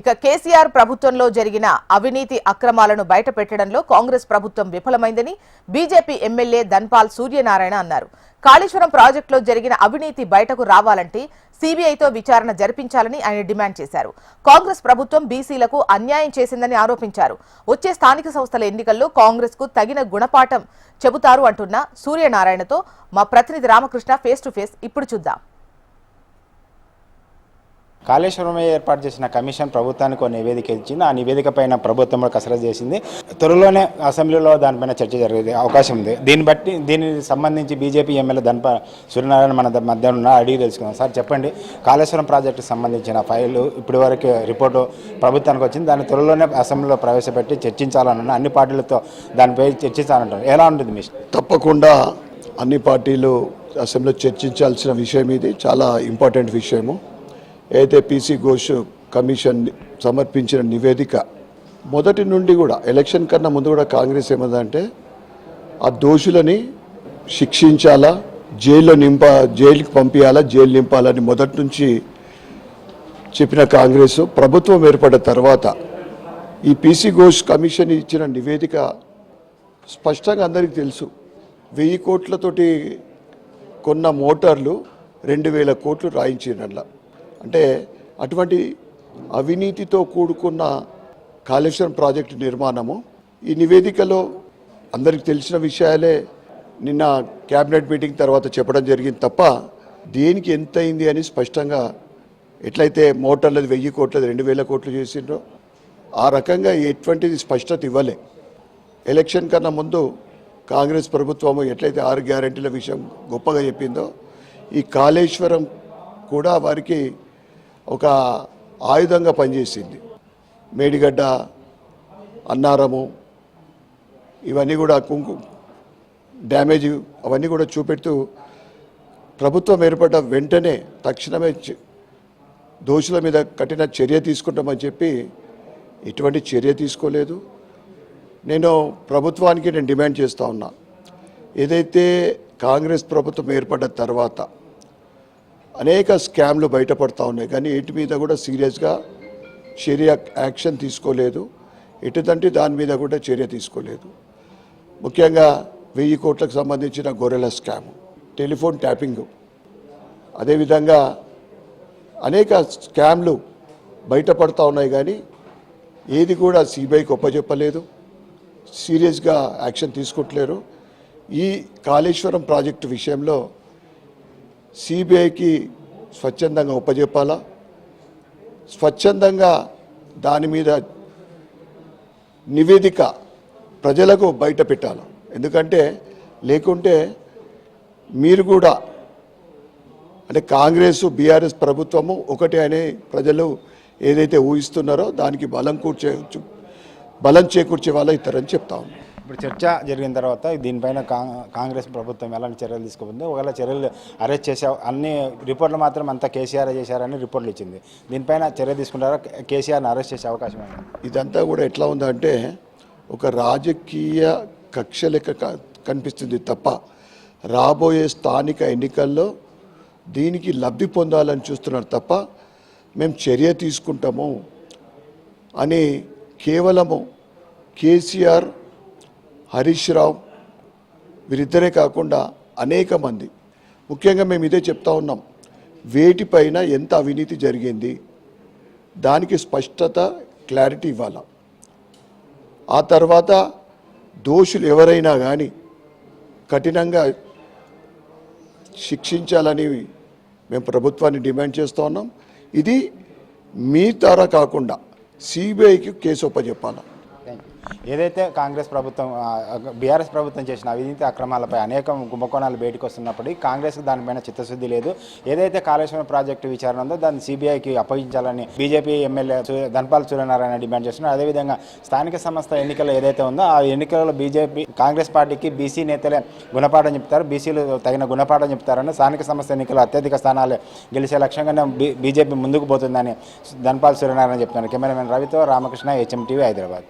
ఇక కేసీఆర్ ప్రభుత్వంలో జరిగిన అవినీతి అక్రమాలను బయటపెట్టడంలో కాంగ్రెస్ ప్రభుత్వం విఫలమైందని బీజేపీ ఎమ్మెల్యే ధన్పాల్ సూర్యనారాయణ అన్నారు. కాళేశ్వరం ప్రాజెక్టులో జరిగిన అవినీతి బయటకు రావాలంటే సీబీఐతో విచారణ జరిపించాలని ఆయన డిమాండ్ చేశారు. కాంగ్రెస్ ప్రభుత్వం బీసీలకు అన్యాయం చేసిందని ఆరోపించారు. వచ్చే స్థానిక సంస్థల ఎన్నికల్లో కాంగ్రెస్ కు తగిన గుణపాఠం చెబుతారు అంటున్న సూర్యనారాయణతో మా ప్రతినిధి రామకృష్ణ ఫేస్ టు ఫేస్ ఇప్పుడు చూద్దాం. కాళేశ్వరమే ఏర్పాటు చేసిన కమిషన్ ప్రభుత్వానికి ఒక నివేదిక ఇచ్చింది. ఆ నివేదిక పైన ప్రభుత్వం కసరత్తు చేసింది. త్వరలోనే అసెంబ్లీలో దానిపైన చర్చ జరిగే అవకాశం ఉంది. దీనికి సంబంధించి బీజేపీ ఎమ్మెల్యే ధన్పాల్ సూర్యనారాయణ మన మధ్య ఉన్న అడిగి తెలుసుకుందాం. సార్ చెప్పండి, కాళేశ్వరం ప్రాజెక్టుకు సంబంధించిన ఫైలు ఇప్పటివరకు రిపోర్టు ప్రభుత్వానికి వచ్చింది. దాన్ని త్వరలోనే అసెంబ్లీలో ప్రవేశపెట్టి చర్చించాలన్న అన్ని పార్టీలతో దానిపై చర్చించాలంటారు. ఎలా ఉంటుంది మీ? తప్పకుండా అన్ని పార్టీలు అసెంబ్లీలో చర్చించాల్సిన విషయం. ఇది చాలా ఇంపార్టెంట్ విషయము. అయితే పీసీ ఘోష్ కమిషన్ సమర్పించిన నివేదిక మొదటి నుండి కూడా ఎలక్షన్ కన్నా ముందు కూడా కాంగ్రెస్ ఏమందంటే ఆ దోషులని శిక్షించాలా, జైలుకి పంపించాలా, జైలు నింపాలని మొదటి నుంచి చెప్పిన కాంగ్రెస్ ప్రభుత్వం ఏర్పడిన తర్వాత ఈ పీసీ ఘోష్ కమిషన్ ఇచ్చిన నివేదిక స్పష్టంగా అందరికీ తెలుసు. 1000 కోట్లతోటి కొన్న మోటార్లు 2000 కోట్లు రాయించినట్ల. అంటే అటువంటి అవినీతితో కూడుకున్న కాళేశ్వరం ప్రాజెక్టు నిర్మాణము ఈ నివేదికలో అందరికి తెలిసిన విషయాలే నిన్న క్యాబినెట్ మీటింగ్ తర్వాత చెప్పడం జరిగింది తప్ప దేనికి ఎంత అయింది అని స్పష్టంగా ఎట్లయితే మోటార్లది 1000 కోట్లది 2000 కోట్లు చేసిండ్రో ఆ రకంగా ఎటువంటిది స్పష్టత ఇవ్వలే. ఎలక్షన్ కన్నా ముందు కాంగ్రెస్ ప్రభుత్వము ఎట్లయితే 6 గ్యారెంటీల విషయం గొప్పగా చెప్పిందో ఈ కాళేశ్వరం కూడా వారికి ఒక ఆయుధంగా పనిచేసింది. మేడిగడ్డ, అన్నారము ఇవన్నీ కూడా డ్యామేజ్ అవన్నీ కూడా చూపెడుతూ ప్రభుత్వం ఏర్పడ్డ వెంటనే తక్షణమే దోషుల మీద కఠిన చర్య తీసుకుంటామని చెప్పి ఎటువంటి చర్య తీసుకోలేదు. నేను డిమాండ్ చేస్తూ ఉన్నా, ఏదైతే కాంగ్రెస్ ప్రభుత్వం ఏర్పడ్డ తర్వాత అనేక స్కామ్లు బయటపడతా ఉన్నాయి, కానీ వీటి మీద కూడా సీరియస్గా చర్య యాక్షన్ తీసుకోలేదు. ఎటుదంటే దాని మీద కూడా చర్య తీసుకోలేదు. ముఖ్యంగా 1000 కోట్లకు సంబంధించిన గొర్రెల స్కామ్, టెలిఫోన్ ట్యాపింగ్, అదేవిధంగా అనేక స్కామ్లు బయటపడతా ఉన్నాయి, కానీ ఏది కూడా సిబిఐకి ఒప్పజెప్పలేదు, సీరియస్గా యాక్షన్ తీసుకుంటలేరు. ఈ కాళేశ్వరం ప్రాజెక్టు విషయంలో సిబిఐకి స్వచ్ఛందంగా ఒప్పజెప్పాలా, స్వచ్ఛందంగా దాని మీద నివేదిక ప్రజలకు బయట పెట్టాలి. ఎందుకంటే లేకుంటే మీరు కూడా అంటే కాంగ్రెస్ బీఆర్ఎస్ ప్రభుత్వము ఒకటే అనే ప్రజలు ఏదైతే ఊహిస్తున్నారో దానికి బలం చేకూర్చే వాళ్ళు ఇస్తారని చెప్తా ఉన్నాం. ఇప్పుడు చర్చ జరిగిన తర్వాత దీనిపైన కాంగ్రెస్ ప్రభుత్వం ఎలాంటి చర్యలు తీసుకుంది? ఒకవేళ చర్యలు అరెస్ట్ చేసే అన్ని రిపోర్ట్లు మాత్రం అంతా కేసీఆర్ చేశారని రిపోర్ట్లు ఇచ్చింది. దీనిపైన చర్య తీసుకుంటారా? కేసీఆర్ని అరెస్ట్ చేసే అవకాశం ఉంది? ఇదంతా కూడా ఎట్లా ఉందంటే ఒక రాజకీయ కక్ష లెక్క కనిపిస్తుంది తప్ప రాబోయే స్థానిక ఎన్నికల్లో దీనికి లబ్ధి పొందాలని చూస్తున్నారు తప్ప మేము చర్య తీసుకుంటాము అని కేవలము కేసీఆర్, హరీష్ రావు వీరిద్దరే కాకుండా అనేక మంది, ముఖ్యంగా మేము ఇదే చెప్తా ఉన్నాం, వేటిపైన ఎంత అవినీతి జరిగింది దానికి స్పష్టత క్లారిటీ ఇవ్వాలి. ఆ తర్వాత దోషులు ఎవరైనా కానీ కఠినంగా శిక్షించాలని మేము ప్రభుత్వాన్ని డిమాండ్ చేస్తూ ఉన్నాం. ఇది మీ ద్వారా కాకుండా సిబిఐకి కేసు ఒప్పజెప్పాలి. ఏదైతే కాంగ్రెస్ ప్రభుత్వం బీఆర్ఎస్ ప్రభుత్వం చేసిన అవినీతి అక్రమాలపై అనేక కుంభకోణాలు బయటకు వస్తున్నప్పటికీ కాంగ్రెస్కి దానిపైన చిత్తశుద్ధి లేదు. ఏదైతే కాళేశ్వరం ప్రాజెక్టు విచారణ ఉందో దాన్ని సిబిఐకి అప్పగించాలని BJP MLA Dhanpal Suryanarayana demand చేస్తున్నారు. అదేవిధంగా స్థానిక సంస్థ ఎన్నికలు ఏదైతే ఉందో ఆ ఎన్నికలలో కాంగ్రెస్ పార్టీకి బీసీ నేతలే గుణపాఠం చెప్తారు, బీసీలు తగిన గుణపాఠం చెప్తారని, స్థానిక సంస్థ ఎన్నికలు అత్యధిక స్థానాలు గెలిచే లక్ష్యంగానే బీజేపీ ముందుకు పోతుందని ధన్పాల్ సూర్యనారాయణ చెప్తున్నారు. కెమెరామెన్ రవితో రామకృష్ణ, HM TV, హైదరాబాద్.